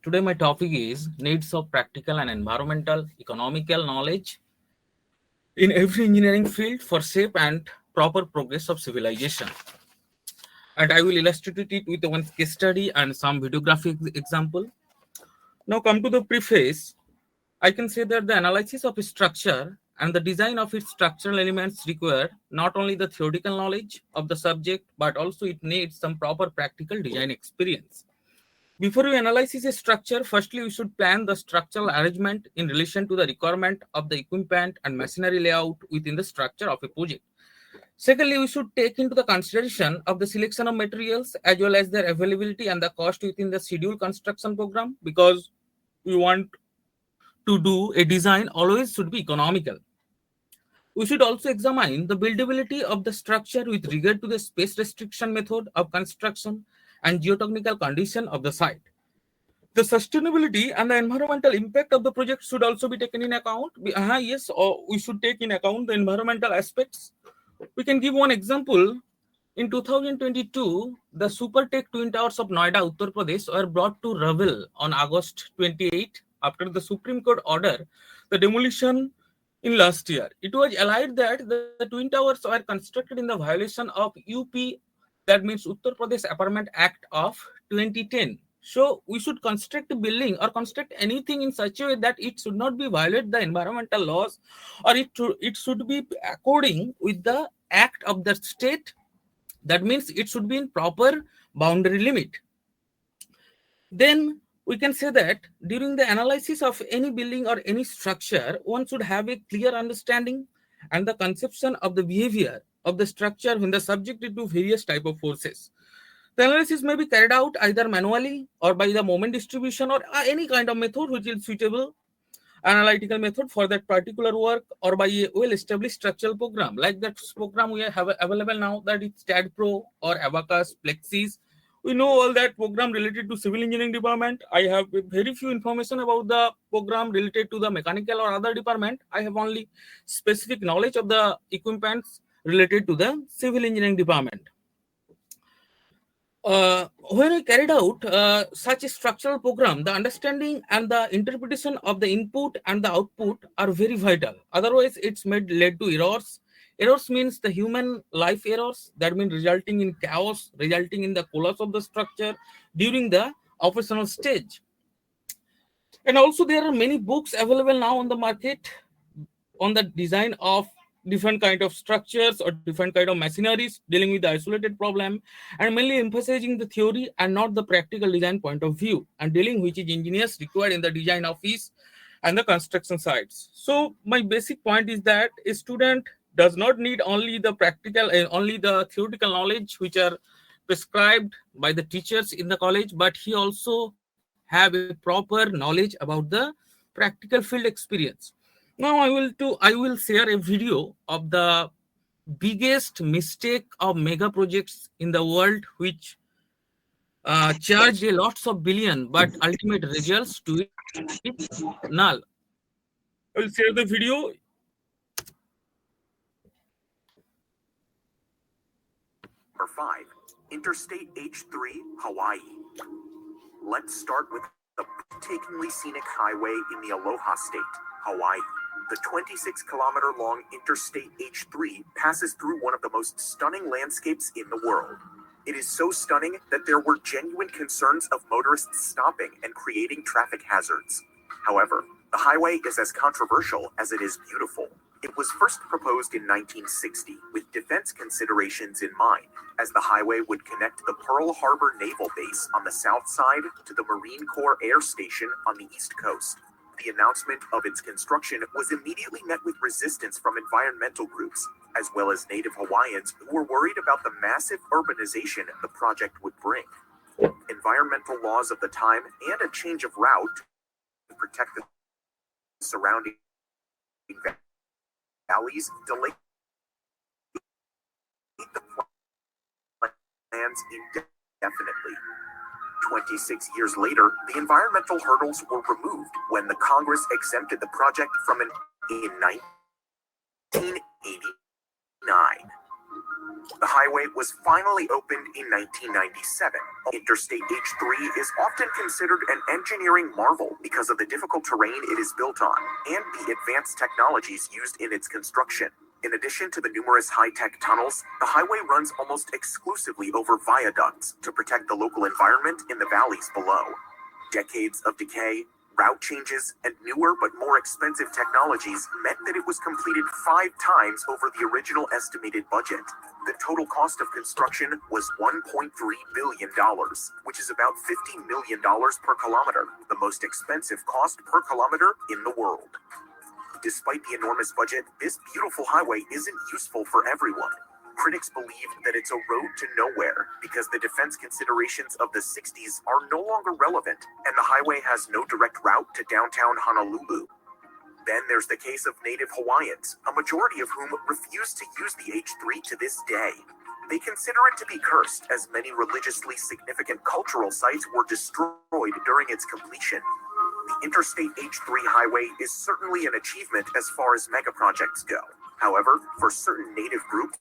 Today my topic is needs of practical and environmental economical knowledge in every engineering field for safe and proper progress of civilization. And I will illustrate it with one case study and some videographic example. Now come to the preface. I can say that the analysis of structure and the design of its structural elements require not only the theoretical knowledge of the subject, but also it needs some proper practical design experience. Before we analyze a structure, firstly we should plan the structural arrangement in relation to the requirement of the equipment and machinery layout within the structure of a project. Secondly, we should take into the consideration of the selection of materials as well as their availability and the cost within the schedule construction program, because we want to do a design always should be economical. We should also examine the buildability of the structure with regard to the space restriction method of construction and geotechnical condition of the site. The sustainability and the environmental impact of the project should also be taken in account. Yes, or we should take in account the environmental aspects. We can give one example. In 2022, the Supertech Twin Towers of Noida, Uttar Pradesh were brought to rubble on August 28 after the Supreme Court order the demolition in last year. It was alleged that the Twin Towers were constructed in the violation of UP, that means Uttar Pradesh Apartment Act of 2010. So we should construct a building or construct anything in such a way that it should not be violate the environmental laws, or it should be according with the act of the state. That means it should be in proper boundary limit. Then we can say that during the analysis of any building or any structure, one should have a clear understanding and the conception of the behavior of the structure when the subjected to various type of forces. The analysis may be carried out either manually or by the moment distribution, or any kind of method which is suitable analytical method for that particular work, or by a well-established structural program. Like that program we have available now, that is TAD Pro or Abacus, Plexis. We know all that program related to civil engineering department. I have very few information about the program related to the mechanical or other department. I have only specific knowledge of the equipments related to the civil engineering department. When I carried out such a structural program, the understanding and the interpretation of the input and the output are very vital. Otherwise, it's led to errors. Errors means the human life errors, that means resulting in chaos, resulting in the collapse of the structure during the operational stage. And also, there are many books available now on the market on the design of different kind of structures or different kind of machineries dealing with the isolated problem, and mainly emphasizing the theory and not the practical design point of view, and dealing which is engineers required in the design office and the construction sites. So my basic point is that a student does not need only the practical and only the theoretical knowledge which are prescribed by the teachers in the college, but he also have a proper knowledge about the practical field experience. Now I will share a video of the biggest mistake of mega projects in the world, which charge a lots of billion, but ultimate results to it null. I will share the video. Number 5, Interstate H3, Hawaii. Let's start with the breathtakingly scenic highway in the Aloha State, Hawaii. The 26-kilometer-long Interstate H3 passes through one of the most stunning landscapes in the world. It is so stunning that there were genuine concerns of motorists stopping and creating traffic hazards. However, the highway is as controversial as it is beautiful. It was first proposed in 1960 with defense considerations in mind, as the highway would connect the Pearl Harbor Naval Base on the south side to the Marine Corps Air Station on the east coast. The announcement of its construction was immediately met with resistance from environmental groups, as well as native Hawaiians who were worried about the massive urbanization the project would bring. Environmental laws of the time and a change of route to protect the surrounding valleys delayed the plans indefinitely. 26 years later, the environmental hurdles were removed when the Congress exempted the project from in 1989. The highway was finally opened in 1997. Interstate H3 is often considered an engineering marvel because of the difficult terrain it is built on and the advanced technologies used in its construction. In addition to the numerous high-tech tunnels, the highway runs almost exclusively over viaducts to protect the local environment in the valleys below. Decades of decay, route changes, and newer but more expensive technologies meant that it was completed 5 times over the original estimated budget. The total cost of construction was $1.3 billion, which is about $50 million per kilometer, the most expensive cost per kilometer in the world. Despite the enormous budget, this beautiful highway isn't useful for everyone. Critics believe that it's a road to nowhere because the defense considerations of the 60s are no longer relevant, and the highway has no direct route to downtown Honolulu. Then there's the case of Native Hawaiians, a majority of whom refuse to use the H3 to this day. They consider it to be cursed, as many religiously significant cultural sites were destroyed during its completion. The Interstate H3 highway is certainly an achievement as far as megaprojects go. However, for certain Native groups,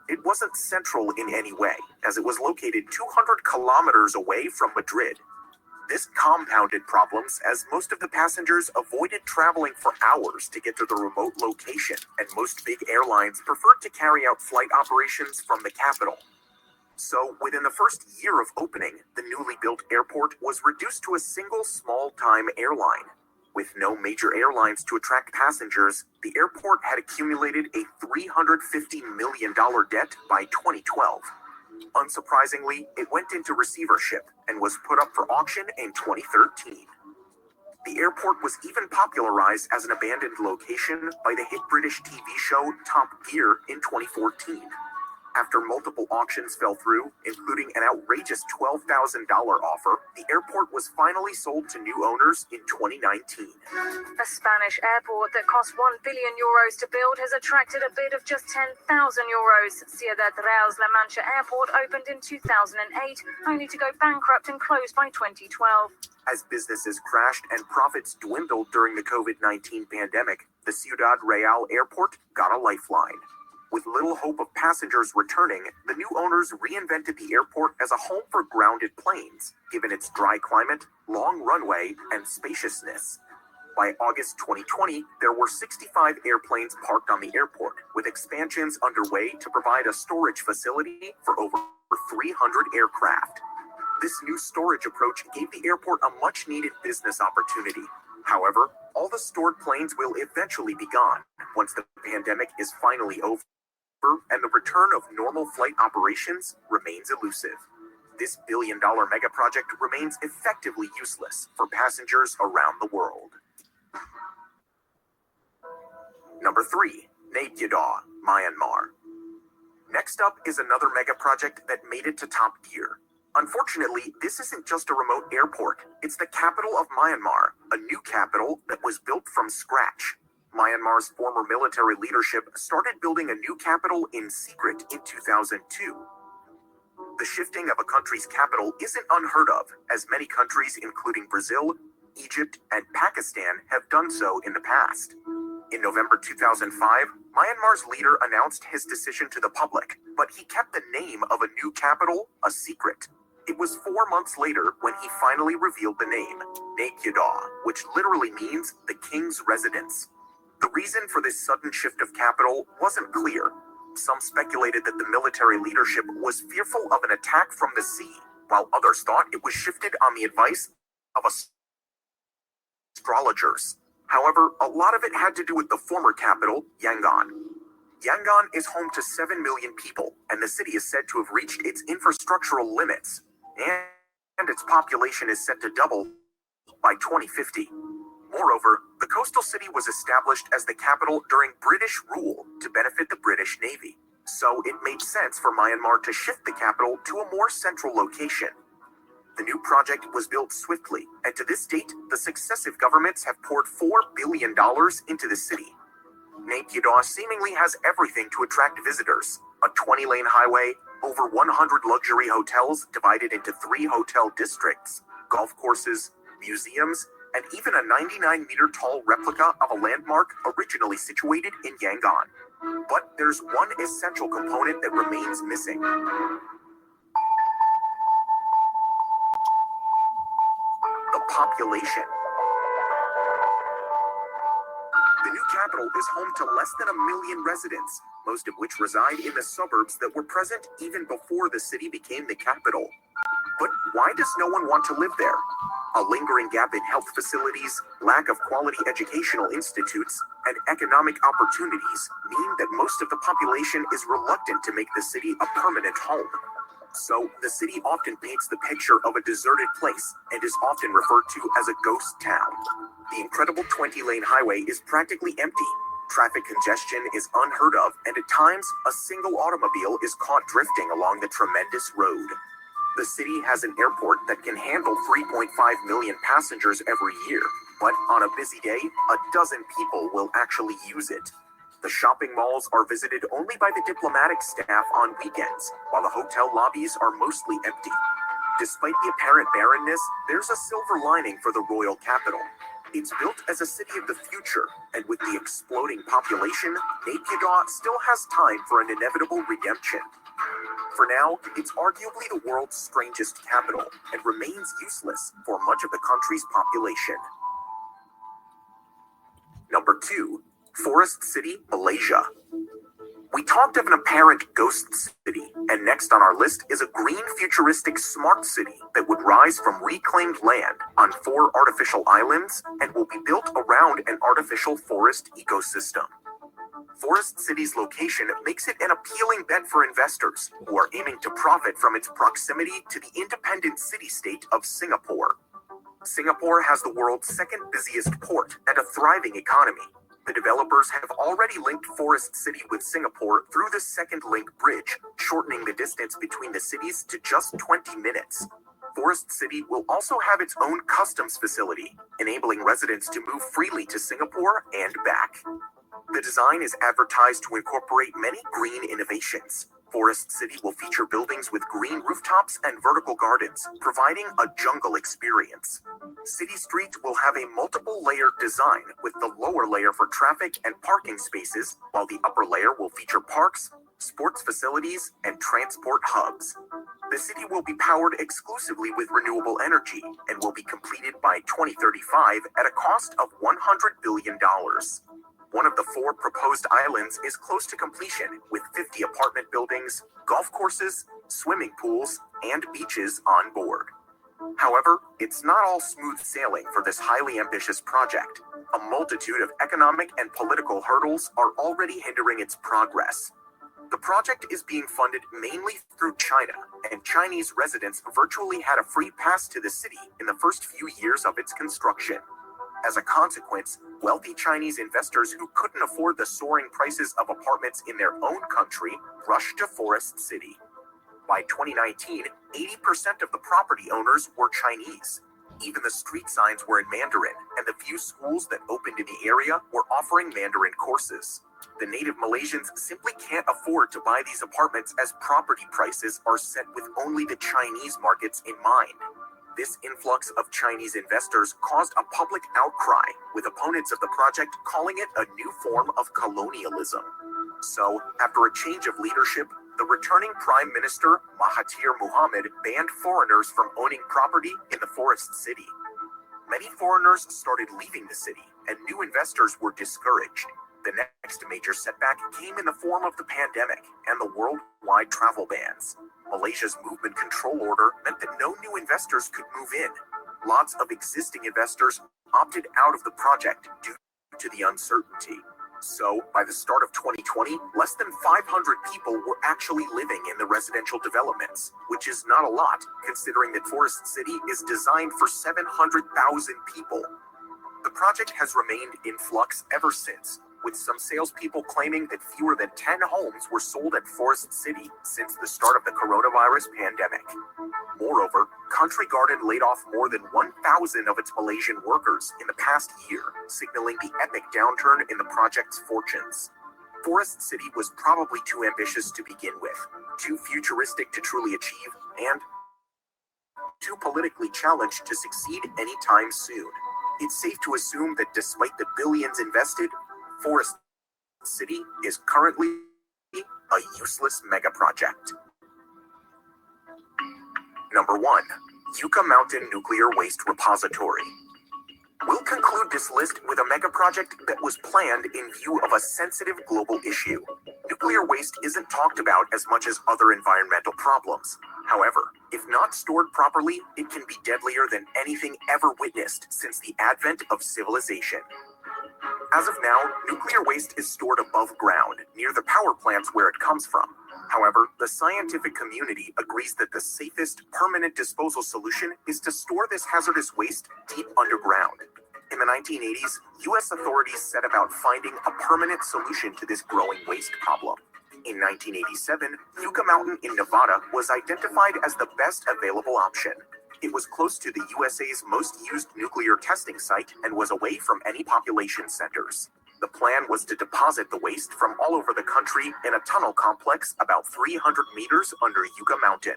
it wasn't central in any way, as it was located 200 kilometers away from Madrid. This compounded problems as most of the passengers avoided traveling for hours to get to the remote location, and most big airlines preferred to carry out flight operations from the capital. So, within the first year of opening, the newly built airport was reduced to a single small-time airline. With no major airlines to attract passengers, the airport had accumulated a $350 million debt by 2012. Unsurprisingly, it went into receivership and was put up for auction in 2013. The airport was even popularized as an abandoned location by the hit British TV show Top Gear in 2014. After multiple auctions fell through, including an outrageous $12,000 offer, the airport was finally sold to new owners in 2019. A Spanish airport that cost €1 billion to build has attracted a bid of just €10,000. Ciudad Real's La Mancha Airport opened in 2008, only to go bankrupt and close by 2012. As businesses crashed and profits dwindled during the COVID-19 pandemic, the Ciudad Real Airport got a lifeline. With little hope of passengers returning, the new owners reinvented the airport as a home for grounded planes, given its dry climate, long runway, and spaciousness. By August 2020, there were 65 airplanes parked on the airport, with expansions underway to provide a storage facility for over 300 aircraft. This new storage approach gave the airport a much-needed business opportunity. However, all the stored planes will eventually be gone once the pandemic is finally over, and the return of normal flight operations remains elusive. This billion-dollar megaproject remains effectively useless for passengers around the world. Number 3. Naypyidaw, Myanmar. Next up is another megaproject that made it to Top Gear. Unfortunately, this isn't just a remote airport. It's the capital of Myanmar, a new capital that was built from scratch. Myanmar's former military leadership started building a new capital in secret in 2002. The shifting of a country's capital isn't unheard of, as many countries, including Brazil, Egypt, and Pakistan, have done so in the past. In November 2005, Myanmar's leader announced his decision to the public, but he kept the name of a new capital a secret. It was 4 months later when he finally revealed the name, Naypyidaw, which literally means the king's residence. The reason for this sudden shift of capital wasn't clear. Some speculated that the military leadership was fearful of an attack from the sea, while others thought it was shifted on the advice of astrologers. However, a lot of it had to do with the former capital, Yangon. Yangon is home to 7 million people, and the city is said to have reached its infrastructural limits, and its population is set to double by 2050. Moreover, the coastal city was established as the capital during British rule to benefit the British Navy, so it made sense for Myanmar to shift the capital to a more central location. The new project was built swiftly, and to this date, the successive governments have poured $4 billion into the city. Naypyidaw seemingly has everything to attract visitors: a 20-lane highway, over 100 luxury hotels divided into 3 hotel districts, golf courses, museums, and even a 99-meter-tall replica of a landmark originally situated in Yangon. But there's one essential component that remains missing: the population. The new capital is home to less than 1 million residents, most of which reside in the suburbs that were present even before the city became the capital. But why does no one want to live there? A lingering gap in health facilities, lack of quality educational institutes, and economic opportunities mean that most of the population is reluctant to make the city a permanent home. So, the city often paints the picture of a deserted place and is often referred to as a ghost town. The incredible 20-lane highway is practically empty. Traffic congestion is unheard of, and at times, a single automobile is caught drifting along the tremendous road. The city has an airport that can handle 3.5 million passengers every year, but on a busy day, a dozen people will actually use it. The shopping malls are visited only by the diplomatic staff on weekends, while the hotel lobbies are mostly empty. Despite the apparent barrenness, there's a silver lining for the royal capital. It's built as a city of the future, and with the exploding population, Naypyidaw still has time for an inevitable redemption. For now, it's arguably the world's strangest capital, and remains useless for much of the country's population. Number 2. Forest City, Malaysia. We talked of an apparent ghost city, and next on our list is a green futuristic smart city that would rise from reclaimed land on 4 artificial islands and will be built around an artificial forest ecosystem. Forest City's location makes it an appealing bet for investors who are aiming to profit from its proximity to the independent city-state of Singapore. Singapore has the world's second busiest port and a thriving economy. The developers have already linked Forest City with Singapore through the Second Link Bridge, shortening the distance between the cities to just 20 minutes. Forest City will also have its own customs facility, enabling residents to move freely to Singapore and back. The design is advertised to incorporate many green innovations. Forest City will feature buildings with green rooftops and vertical gardens, providing a jungle experience. City Street will have a multiple-layered design, with the lower layer for traffic and parking spaces, while the upper layer will feature parks, sports facilities, and transport hubs. The city will be powered exclusively with renewable energy and will be completed by 2035 at a cost of $100 billion. One of the 4 proposed islands is close to completion, with 50 apartment buildings, golf courses, swimming pools, and beaches on board. However, it's not all smooth sailing for this highly ambitious project. A multitude of economic and political hurdles are already hindering its progress. The project is being funded mainly through China, and Chinese residents virtually had a free pass to the city in the first few years of its construction. As a consequence, wealthy Chinese investors who couldn't afford the soaring prices of apartments in their own country rushed to Forest City. By 2019, 80% of the property owners were Chinese. Even the street signs were in Mandarin, and the few schools that opened in the area were offering Mandarin courses. The native Malaysians simply can't afford to buy these apartments, as property prices are set with only the Chinese markets in mind. This influx of Chinese investors caused a public outcry, with opponents of the project calling it a new form of colonialism. So, after a change of leadership, the returning Prime Minister Mahathir Mohamad banned foreigners from owning property in the forest city. Many foreigners started leaving the city, and new investors were discouraged. The next major setback came in the form of the pandemic and the worldwide travel bans. Malaysia's movement control order meant that no new investors could move in. Lots of existing investors opted out of the project due to the uncertainty. So, by the start of 2020, less than 500 people were actually living in the residential developments, which is not a lot, considering that Forest City is designed for 700,000 people. The project has remained in flux ever since, with some salespeople claiming that fewer than 10 homes were sold at Forest City since the start of the coronavirus pandemic. Moreover, Country Garden laid off more than 1,000 of its Malaysian workers in the past year, signaling the epic downturn in the project's fortunes. Forest City was probably too ambitious to begin with, too futuristic to truly achieve, and too politically challenged to succeed anytime soon. It's safe to assume that despite the billions invested, Forest City is currently a useless mega project. Number 1. Yucca Mountain Nuclear Waste Repository. We'll conclude this list with a mega project that was planned in view of a sensitive global issue. Nuclear waste isn't talked about as much as other environmental problems. However, if not stored properly, it can be deadlier than anything ever witnessed since the advent of civilization. As of now, nuclear waste is stored above ground, near the power plants where it comes from. However, the scientific community agrees that the safest, permanent disposal solution is to store this hazardous waste deep underground. In the 1980s, U.S. authorities set about finding a permanent solution to this growing waste problem. In 1987, Yucca Mountain in Nevada was identified as the best available option. It was close to the USA's most used nuclear testing site and was away from any population centers. The plan was to deposit the waste from all over the country in a tunnel complex about 300 meters under Yucca Mountain.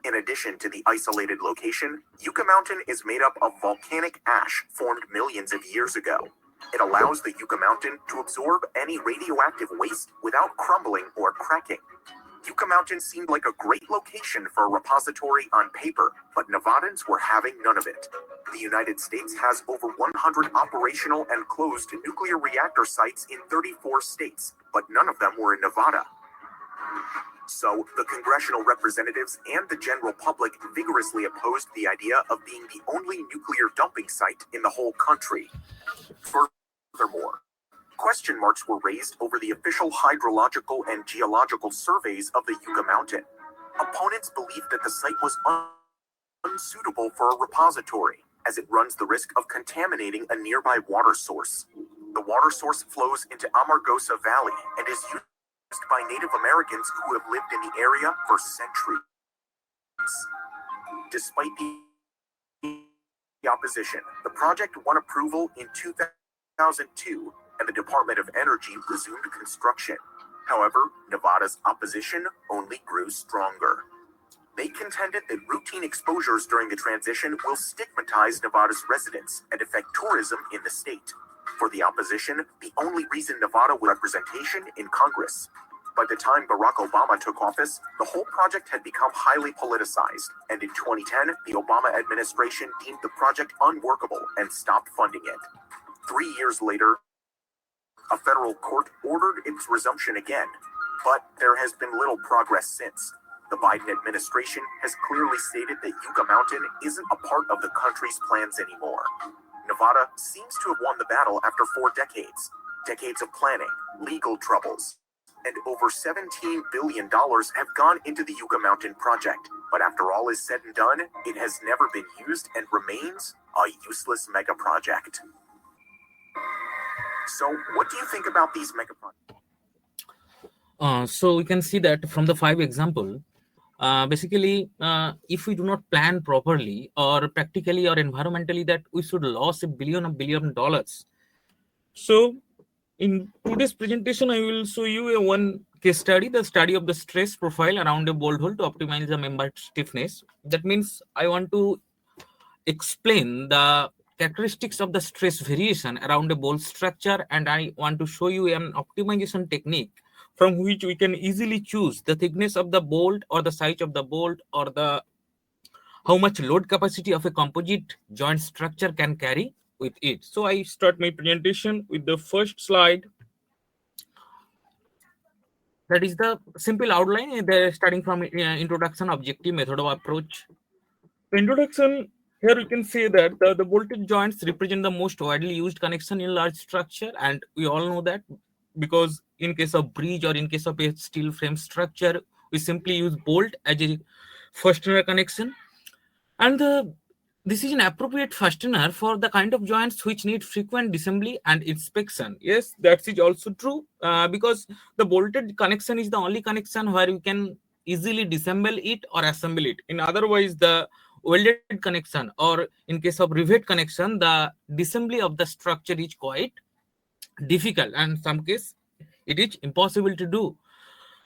In addition to the isolated location, Yucca Mountain is made up of volcanic ash formed millions of years ago. It allows the Yucca Mountain to absorb any radioactive waste without crumbling or cracking. Yucca Mountain seemed like a great location for a repository on paper, but Nevadans were having none of it. The United States has over 100 operational and closed nuclear reactor sites in 34 states, but none of them were in Nevada. So, the congressional representatives and the general public vigorously opposed the idea of being the only nuclear dumping site in the whole country. Furthermore, question marks were raised over the official hydrological and geological surveys of the Yucca Mountain. Opponents believed that the site was unsuitable for a repository, as it runs the risk of contaminating a nearby water source. The water source flows into Amargosa Valley and is used by Native Americans who have lived in the area for centuries. Despite the opposition, the project won approval in 2002, and the Department of Energy resumed construction. However, Nevada's opposition only grew stronger. They contended that routine exposures during the transition will stigmatize Nevada's residents and affect tourism in the state. For the opposition, the only reason Nevada was representation in Congress. By the time Barack Obama took office, the whole project had become highly politicized, and in 2010, the Obama administration deemed the project unworkable and stopped funding it. 3 years later, a federal court ordered its resumption again, but there has been little progress since. The Biden administration has clearly stated that Yucca Mountain isn't a part of the country's plans anymore. Nevada seems to have won the battle after 4 decades. Decades of planning, legal troubles, and over $17 billion have gone into the Yucca Mountain project. But after all is said and done, it has never been used and remains a useless mega project. So, what do you think about these mega projects? So we can see that from the 5 example, basically, if we do not plan properly or practically or environmentally, that we should lose $1 billion. So in today's presentation, I will show you a one case study, the study of the stress profile around a bolt hole to optimize the member stiffness. That means I want to explain the characteristics of the stress variation around a bolt structure, and I want to show you an optimization technique from which we can easily choose the thickness of the bolt or the size of the bolt or the how much load capacity of a composite joint structure can carry with it. So I start my presentation with the first slide. That is the simple outline. They're starting from introduction, objective, method of approach. The introduction, here we can say that the bolted joints represent the most widely used connection in large structure, and we all know that because in case of bridge or in case of a steel frame structure, we simply use bolt as a fastener connection. And this is an appropriate fastener for the kind of joints which need frequent disassembly and inspection. Yes, that is also true because the bolted connection is the only connection where you can easily disassemble it or assemble it. In otherwise, the welded connection or in case of rivet connection, the disassembly of the structure is quite difficult, and in some case it is impossible to do.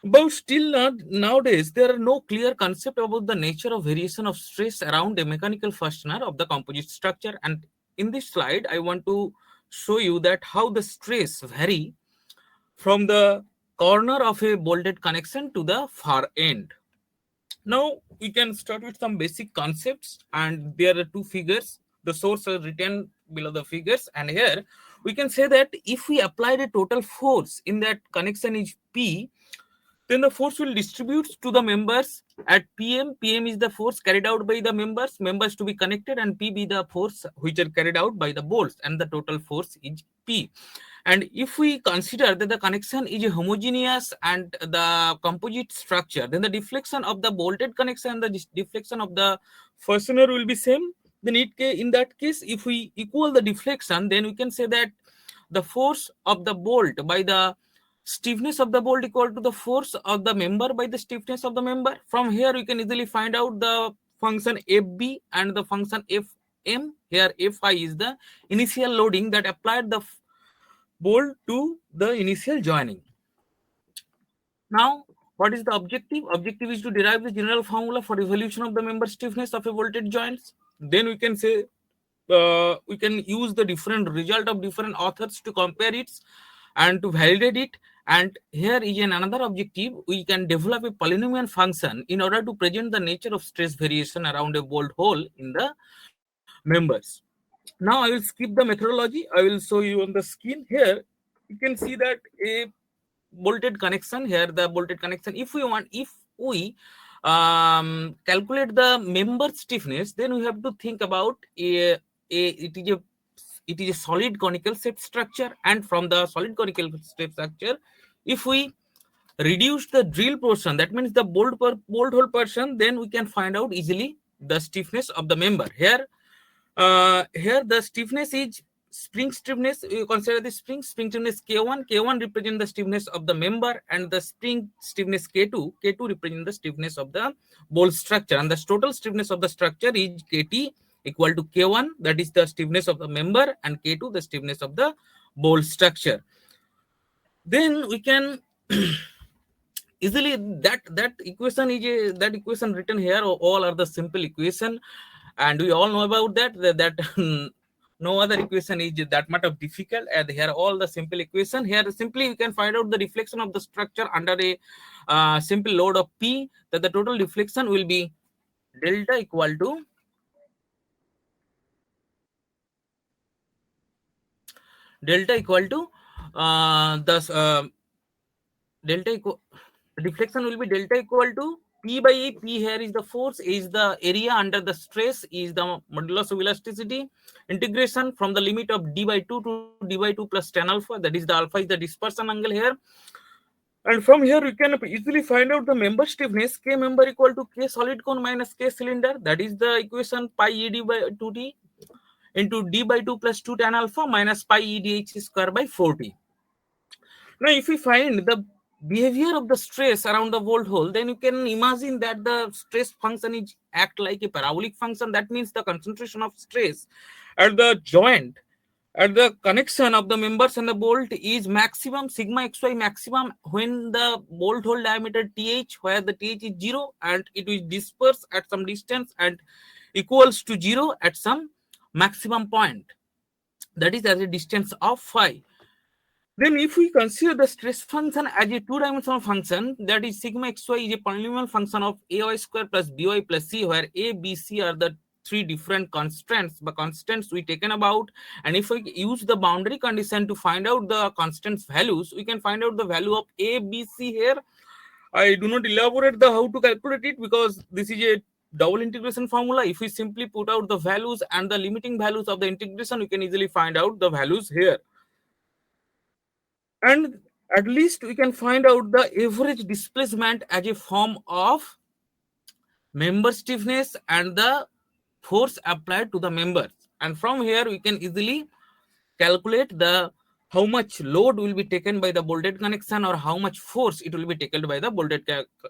But still, nowadays, there are no clear concept about the nature of variation of stress around a mechanical fastener of the composite structure. And in this slide, I want to show you that how the stress vary from the corner of a bolted connection to the far end. Now, we can start with some basic concepts, and there are two figures. The source are written below the figures, and here we can say that if we applied a total force in that connection is P, then the force will distribute to the members at PM. PM is the force carried out by the members to be connected, and P be the force which are carried out by the bolts, and the total force is P. And if we consider that the connection is a homogeneous and the composite structure, then the deflection of the bolted connection and the deflection of the fastener will be same. Then in that case, if we equal the deflection, then we can say that the force of the bolt by the stiffness of the bolt equal to the force of the member by the stiffness of the member. From here, we can easily find out the function FB and the function FM. Here, Fi is the initial loading that applied the bolt to the initial joining. Now, what is the objective? Objective is to derive the general formula for evolution of the member stiffness of a bolted joints. Then we can say we can use the different result of different authors to compare it and to validate it. And here is another objective. We can develop a polynomial function in order to present the nature of stress variation around a bolt hole in the members. Now I will skip the methodology. I will show you on the screen. Here you can see that a bolted connection. Here the bolted connection. If we calculate the member stiffness, then we have to think about it is a solid conical shaped structure, and from the solid conical shaped structure, if we reduce the drill portion, that means the bolt hole portion, then we can find out easily the stiffness of the member. Here the stiffness is spring stiffness. You consider the spring stiffness K1. K1 represent the stiffness of the member, and the spring stiffness K2. K2 represent the stiffness of the bolt structure, and the total stiffness of the structure is KT equal to K1, that is the stiffness of the member, and K2 the stiffness of the bolt structure. Then we can easily that equation written here, all are the simple equation, and we all know about that no other equation is that much of difficult. And here all the simple equation. Here simply we can find out the deflection of the structure under a simple load of P, that the total deflection will be delta equal to the deflection will be delta equal to P by E. P here is the force, is the area under the stress, is the modulus of elasticity, integration from the limit of d by 2 to d by 2 plus tan alpha, that is the alpha is the dispersion angle here. And from here we can easily find out the member stiffness, K member equal to K solid cone minus K cylinder, that is the equation pi ED by 2t into d by 2 plus 2 tan alpha minus pi EDH square by 4t. Now, if we find the behavior of the stress around the bolt hole, then you can imagine that the stress function is act like a parabolic function. That means the concentration of stress at the joint, at the connection of the members and the bolt is maximum, sigma xy maximum, when the bolt hole diameter th, where the th is 0 and it will disperse at some distance and equals to 0 at some maximum point, that is as a distance of phi. Then if we consider the stress function as a two-dimensional function, that is sigma xy is a polynomial function of ay square plus by plus c, where a, b, c are the three different constants, the constants we taken about. And if we use the boundary condition to find out the constants values, we can find out the value of a, b, c here. I do not elaborate the how to calculate it because this is a double integration formula. If we simply put out the values and the limiting values of the integration, we can easily find out the values here. And at least we can find out the average displacement as a form of member stiffness and the force applied to the members. And from here we can easily calculate the how much load will be taken by the bolted connection or how much force it will be taken by the bolted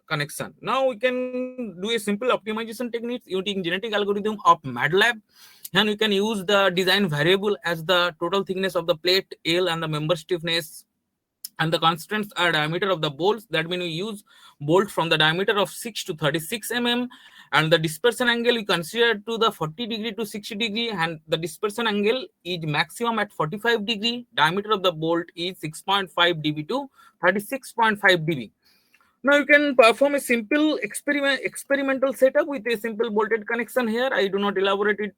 connection. Now we can do a simple optimization techniques using genetic algorithm of MATLAB, and we can use the design variable as the total thickness of the plate L and the member stiffness, and the constants are diameter of the bolts. That means we use bolt from the diameter of 6 to 36 mm, and the dispersion angle we consider to the 40 degree to 60 degree, and the dispersion angle is maximum at 45 degree. Diameter of the bolt is 6.5 dB to 36.5 dB. Now you can perform a simple experimental setup with a simple bolted connection here. I do not elaborate it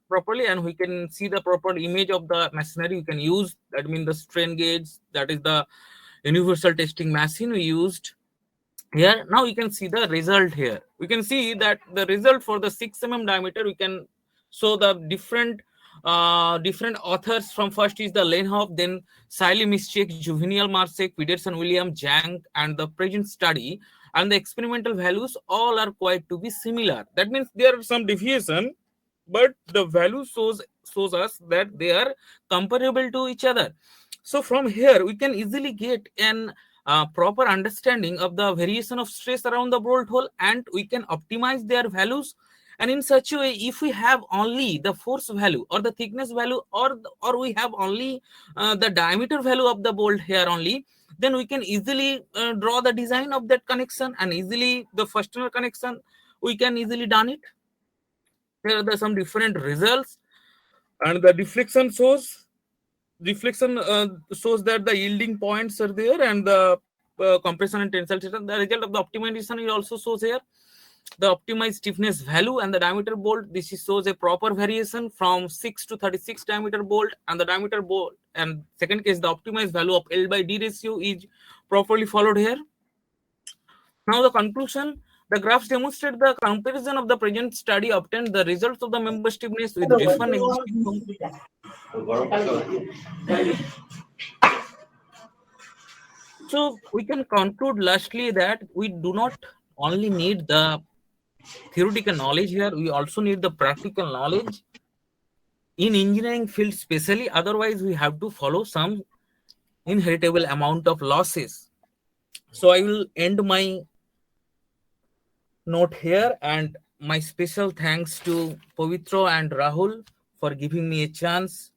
properly, and we can see the proper image of the machinery you can use. That means the strain gauge, that is the universal testing machine we used here. Now you can see the result here. We can see that the result for the 6 mm diameter, we can show the different authors. From first is the Lenhoff, then Siley, Mischek, Juvenile, Marsek, Peterson, William, Jank, and the present study, and the experimental values all are quite to be similar. That means there are some deviation, but the value shows us that they are comparable to each other. So from here we can easily get an proper understanding of the variation of stress around the bolt hole, and we can optimize their values. And in such a way, if we have only the force value or the thickness value, or we have only the diameter value of the bolt here only, then we can easily draw the design of that connection, and easily the fastener connection we can easily done it. There are some different results, and the deflection shows that the yielding points are there, and the compression and tensile stress. The result of the optimization it also shows here the optimized stiffness value and the diameter bolt. This shows a proper variation from 6 to 36 diameter bolt, and the diameter bolt, and second case the optimized value of L by D ratio is properly followed here. Now the conclusion, the graphs demonstrate the comparison of the present study obtained the results of the member stiffness with different existing. So we can conclude lastly that we do not only need the theoretical knowledge here, we also need the practical knowledge in engineering field specially. Otherwise we have to follow some inheritable amount of losses. So I will end my note here, and my special thanks to Pavitra and Rahul for giving me a chance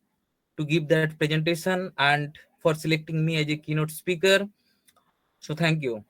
to give that presentation and for selecting me as a keynote speaker. So thank you.